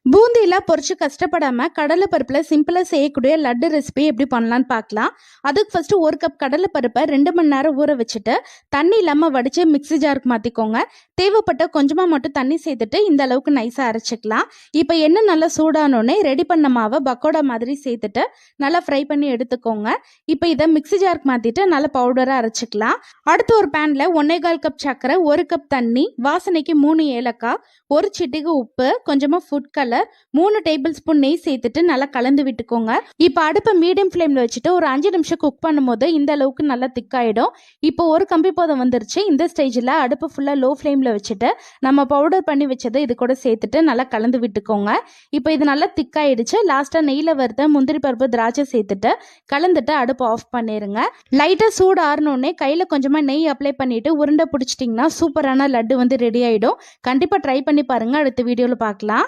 பூந்தியில பொரிச்சு கஷ்டப்படாம கடலை பருப்புல சிம்பிளா செய்யக்கூடிய லட்டு ரெசிபி எப்படி பண்ணலான்னு பார்க்கலாம். அதுக்கு ஃபர்ஸ்ட் 1 கப் கடலை பருப்பை 2 மணி நேரம் ஊற வச்சுட்டு தண்ணி இல்லாம வடிச்சு மிக்ஸி ஜாருக்கு மாத்திக்கோங்க. தேவைப்பட்ட கொஞ்சமா மட்டும் தண்ணி சேர்த்துட்டு இந்த அளவுக்கு நைஸா அரைச்சிக்கலாம். இப்போ எண்ணெய் நல்லா சூடானோடனே ரெடி பண்ண மாவை பக்கோடா மாதிரி சேர்த்துட்டு நல்லா ஃப்ரை பண்ணி எடுத்துக்கோங்க. இப்போ இதை மிக்ஸி ஜாருக்கு மாத்திட்டு நல்லா பவுடரா அரைச்சிக்கலாம். அடுத்து ஒரு பேன்ல 1/4 கப் சர்க்கரை, 1 கப் தண்ணி, வாசனைக்கு 3 ஏலக்காய், 1 சிட்டிகை உப்பு, கொஞ்சமா ஃபுட் கலர், 3 டேபிள் ஸ்பூன் நெய் சேர்த்துட்டு நல்லா கலந்து விட்டுக்கோங்க. இப்போ அடுப்பை மீடியம் ஃப்ளேம்ல வச்சுட்டு ஒரு 5 நிமிஷம் குக் பண்ணும்போது இந்த அளவுக்கு நல்லா திக்காயிடும். இப்போ ஒரு கம்பி பதம் வந்துருச்சு. இந்த ஸ்டேஜில் அடுப்பு ஃபுல்லாக லோ ஃப்ளேம்ல வச்சுட்டு நம்ம பவுடர் பண்ணி வச்சதை இது கூட சேர்த்துட்டு நல்லா கலந்து விட்டுக்கோங்க. இப்போ இது நல்லா திக்காயிடுச்சு. லாஸ்ட்டாக நெய்யில் வறுத்த முந்திரி பருப்பு, திராட்சை சேர்த்துட்டு கலந்துட்டு அடுப்பு ஆஃப் பண்ணிடுங்க. லைட்டாக சூடு ஆறினோடனே கையில் கொஞ்சமாக நெய் அப்ளை பண்ணிட்டு உருண்டை பிடிச்சிட்டிங்கன்னா சூப்பரான லட்டு வந்து ரெடி ஆகிடும். கண்டிப்பாக ட்ரை பண்ணி பாருங்கள். அடுத்த வீடியோவில் பார்க்கலாம்.